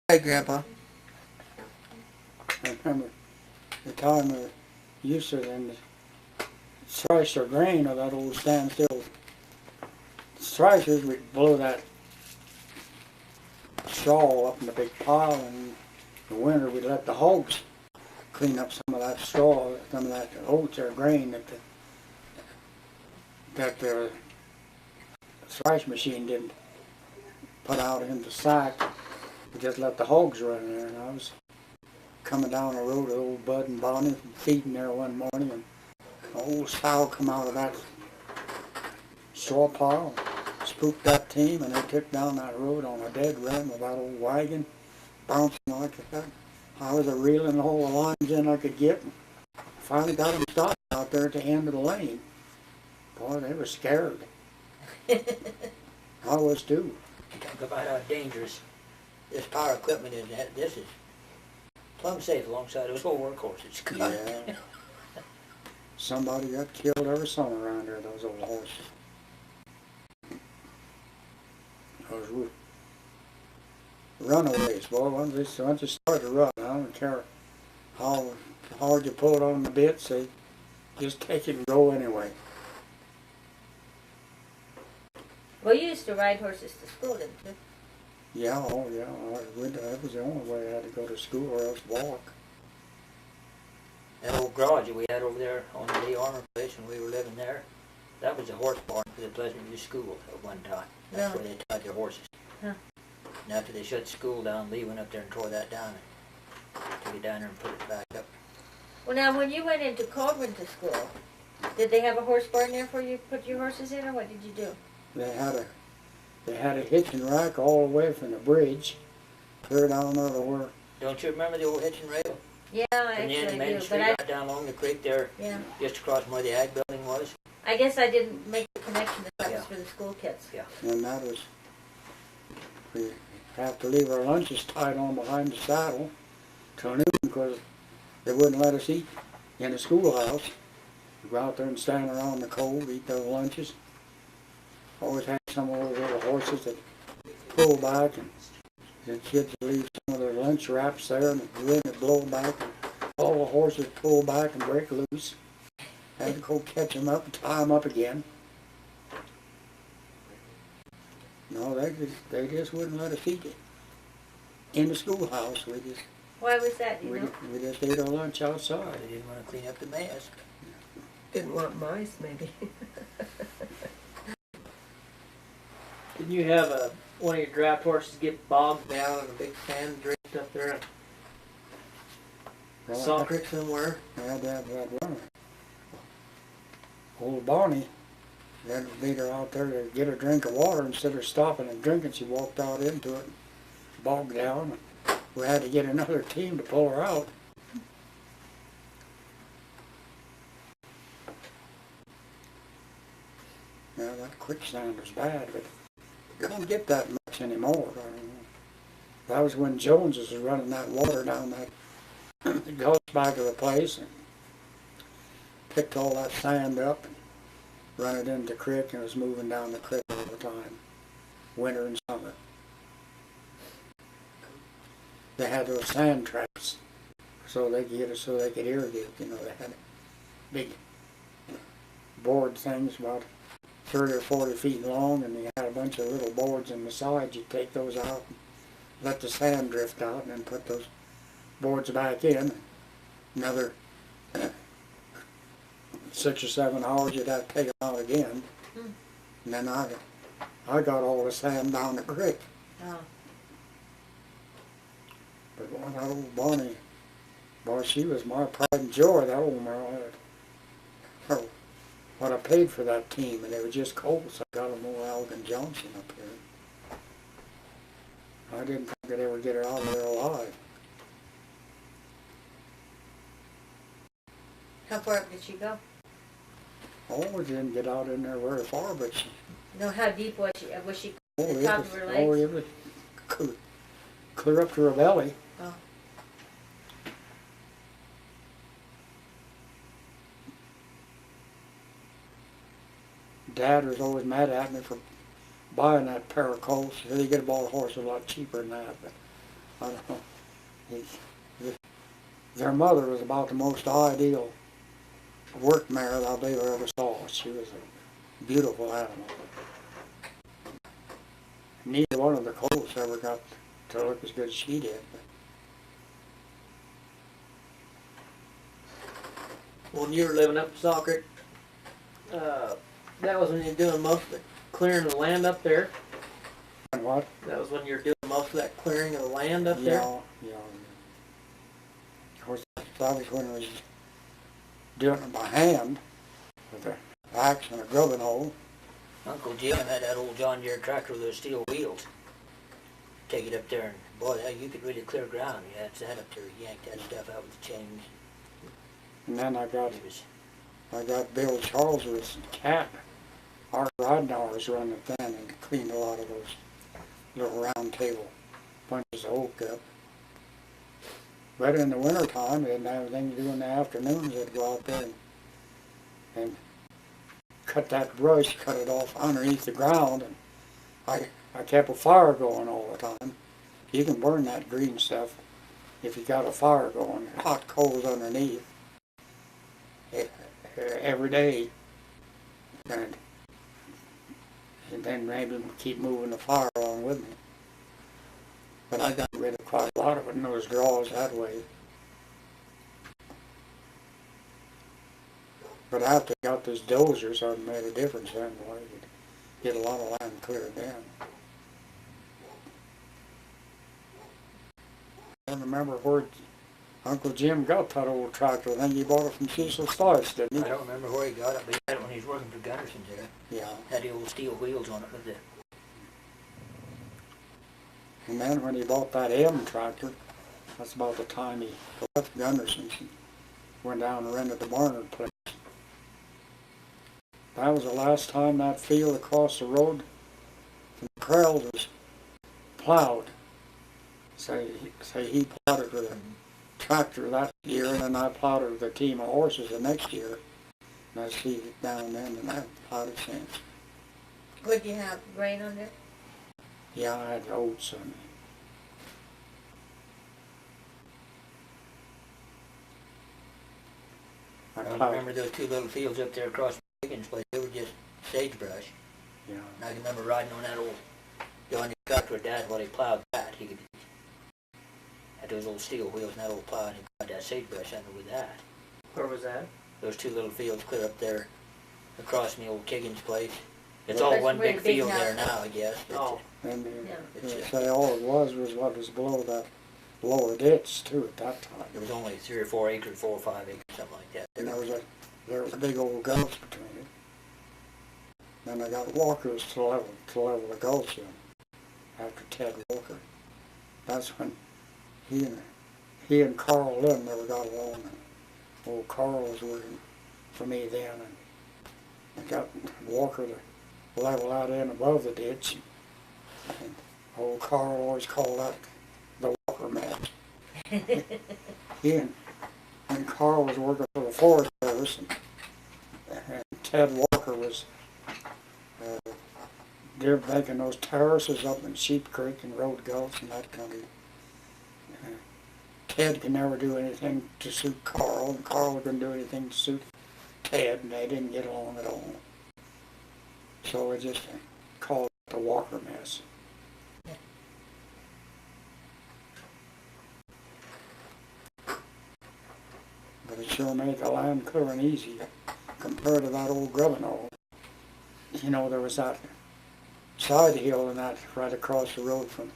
Hey, Grandpa. I remember the time we used to then thrash our grain of that old standstill thrashers. We'd blow that straw up in a big pile, and in the winter we'd let the hogs clean up some of that straw, some of that oats or grain that the thrash machine didn't put out into sack. We just let the hogs run there, and I was coming down the road with old Bud and Bonnie feeding there one morning, and an old sow come out of that straw pile, spooked that team, and they took down that road on a dead run with that old wagon bouncing like that. I was a reeling all the lines in I could get, and finally got them stopped out there at the end of the lane. Boy, they were scared. I was too. Talk about how dangerous this power equipment is. This is plumb safe alongside those old workhorses. Yeah. Somebody got killed every summer around there, those old horses. Those runaways, boy, once you start to run, I don't care how hard you pull it on the bits, they just take it and go anyway. Well, you used to ride horses to school, didn't you? Yeah, oh yeah, that was the only way I had to go to school or else walk. That old garage that we had over there on the Lee Armor place when we were living there, that was a horse barn for the Pleasant View School at one time. That's where they tied their horses. Huh. And after they shut school down, Lee went up there and tore that down and took it down there and put it back up. Well, now, when you went into Collbran to school, did they have a horse barn there for you to put your horses in, or what did you do? They had a hitching rack all the way from the bridge, clear down there to where. Don't you remember the old hitching rail? Yeah, I From the end of actually Main do, Street but right down along the creek there, yeah, just across from where the ag building was. I guess I didn't make the connection that was for the school kids. Yeah. And that was, we have to leave our lunches tied on behind the saddle till noon because they wouldn't let us eat in the schoolhouse. We go out there and stand around in the cold, eat those lunches. Always had some of those little horses that pull back, and the kids would leave some of their lunch wraps there, and the wind would blow back, and all the horses pull back and break loose. Had to go catch them up and tie them up again. No, they just wouldn't let us eat it in the schoolhouse. Why was that, you know? We just ate our lunch outside. They didn't want to clean up the mess. Didn't want mice, maybe. Didn't you have one of your draft horses get bogged down in a big sand drift up there in Salt Creek somewhere? I had to have that runner. Old Bonnie, then lead her out there to get a drink of water. Instead of stopping and drinking, she walked out into it, bogged down. We had to get another team to pull her out. Yeah, that quicksand was bad, but you don't get that much anymore. That was when Joneses was running that water down that gulch back of the place and picked all that sand up and run it into the creek, and was moving down the creek all the time, winter and summer. They had those sand traps so they could get it, so they could irrigate. You know, they had big board things about 30 or 40 feet long, and they had a bunch of little boards in the sides. You'd take those out and let the sand drift out, and then put those boards back in. Another 6 or 7 hours, you'd have to take them out again. And then I got all the sand down the creek. Oh. But that old Bonnie, boy, she was my pride and joy, that old Merle. What I paid for that team, and they were just colts. I got them old Alvin Johnson up here. I didn't think I'd ever get her out of there alive. How far up did she go? Oh, we didn't get out in there very far, but she... No, how deep was she? Was she Oh, at the top of her legs? Oh, it was clear up to her belly. Oh. Dad was always mad at me for buying that pair of colts. He could have bought a horse a lot cheaper than that. But I don't know. Their mother was about the most ideal work mare that I believe I ever saw. She was a beautiful animal. Neither one of the colts ever got to look as good as she did. When you were living up in Salt Creek, that was when you were doing most of the clearing of the land up there. And what? That was when you were doing most of that clearing of the land up there. Yeah. Of course, that was when I was doing it by hand with an axe and a grubbing hoe. Uncle Jim had that old John Deere tractor with those steel wheels. Take it up there and boy, you could really clear ground. You had that up there, yank that stuff out with the chains. And then I got It was, Bill Charles's cat. Art Rodnauer's running it then and cleaned a lot of those little round table bunches of oak up. But in the wintertime, they didn't have anything to do in the afternoons. They'd go out there and cut that brush, cut it off underneath the ground. And I kept a fire going all the time. You can burn that green stuff if you got a fire going, hot coals underneath. Every day. And then maybe keep moving the fire along with me. But I got rid of quite a lot of it in those draws that way. But after I got this dozer, so it made a difference then. Boy, you could get a lot of land cleared then. I don't remember where Uncle Jim got that old tractor. I think he bought it from Cecil Stice, didn't he? I don't remember where he got it, but he had it when he was working for Gunderson's there. Yeah. Had the old steel wheels on it with the... And then when he bought that M tractor, that's about the time he left Gunderson's and went down and rented the Barnard place. That was the last time that field across the road from the Krells was plowed. Say he plowed it with a tractor that year, and then I plowed it with a team of horses the next year. And I see it down then, and I plowed it since. Would you have grain on there? Yeah, I had oats on it. I remember those two little fields up there across Higgins' place. They were just sagebrush. Yeah. And I can remember riding on that old John Deere tractor with Dad while he plowed that. He could had those old steel wheels and that old plow, and he plowed that sagebrush under with that. Where was that? Those two little fields clear up there across from the old Kiggins' place. It's Yeah. all That's one where big the big field there house now, I guess. But Oh. And Yeah. they say all it was what was below that lower ditch too at that time. there was only 3 or 4 acres, 4 or 5 acres, something like that. And there was a big old gulch between it. Then I got walkers to level the gulch in after Ted Walker. That's when he and Carl Lynn never got along. And old Carl was working for me then, and I got Walker to level out in above the ditch. And old Carl always called that the Walker mess. He and Carl was working for the Forest Service, and Ted Walker was they're making those terraces up in Sheep Creek and Road Gulch and that kind of. Ted could never do anything to suit Carl, and Carl couldn't do anything to suit Ted, and they didn't get along at all. So we just called it the Walker mess. But it sure made the land clearing easy compared to that old grubbing hole. You know, there was that side hill and that right across the road from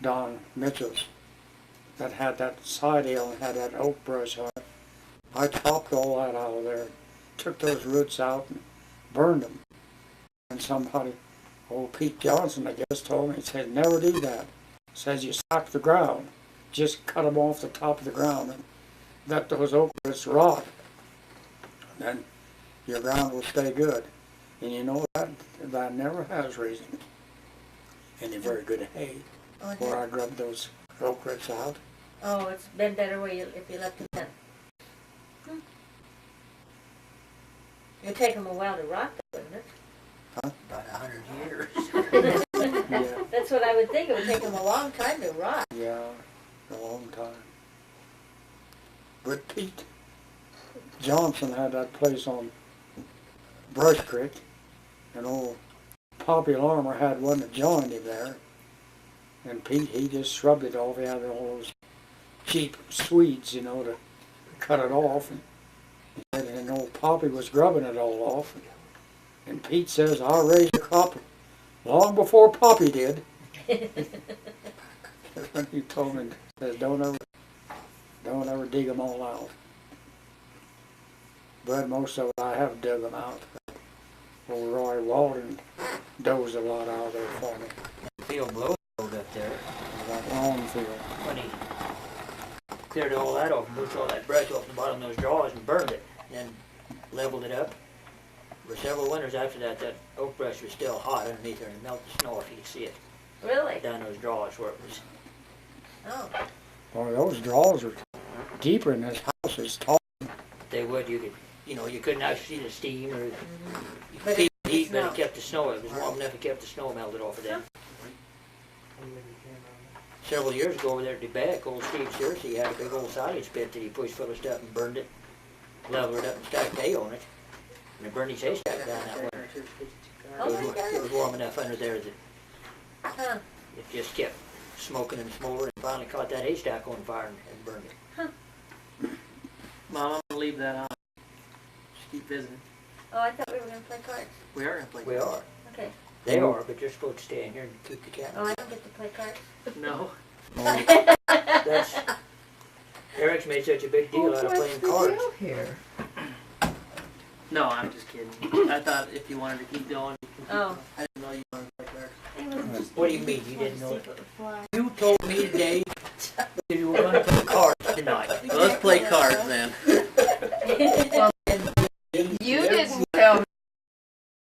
Don Mitchell's that had that side hill and had that oak brush on it. I chopped all that out of there, took those roots out and burned them. And somebody, old Pete Johnson, I guess, told me, he said, never do that. Says you sock the ground. Just cut them off the top of the ground and let those oak roots rot. Then your ground will stay good. And you know that never has raised any very good hay. Oh, Where I grubbed those oak roots out. oh, it's been better where if you left them then. It'd take them a while to rot, though, wouldn't it? About 100 years. Yeah, That's what I would think. It would take them a long time to rot. yeah. for a long time. But Pete Johnson had that place on Brush Creek, and old Poppy Larmer had one that joined him there. And Pete, he just shrubbed it off. He had all those cheap Swedes, you know, to cut it off. And old Poppy was grubbing it all off. And Pete says, I raised a crop long before Poppy did. He told me, says, don't ever dig them all out. But most of it I have dug them out. Old Roy Walden dozed a lot out there for me. Field blow up there. That lawn field. When he cleared all that off, pushed all that brush off the bottom of those drawers and burned it, and then leveled it up. For several winters after that, that oak brush was still hot underneath there and melted snow if you could see it. Really? Down those drawers where it was. Oh. Well, those drawers are deeper in this house. It's tall. They would, you could, you know, you couldn't actually see the steam or you But could see the heat, snow. but it kept the snow. It was warm enough, it kept the snow melted off of them. Several years ago over there at DeBeck, old Steve Searcy had a big old silage pit that he pushed full of stuff and burned it, leveled it up and stacked hay on it. And it burned his haystack down that winter. Oh my It God. was warm enough under there that Huh. it just kept smoking and smoldering and finally caught that haystack on fire and burned it. Mom, I'm gonna leave that on. Just keep visiting. Oh, I thought we were gonna play cards. We are gonna play. We are. Okay. They are, but you're supposed to stay in here and keep the cat. Oh, I don't get to play cards. No. That's, Eric's made such a big deal out of playing cards. Here. No, I'm just kidding. I thought if you wanted to keep going, you can keep Oh. going. I didn't know you wanted to play cards. What do you mean you didn't know it? You told me today that you were going to play cards tonight. Well, let's play cards then.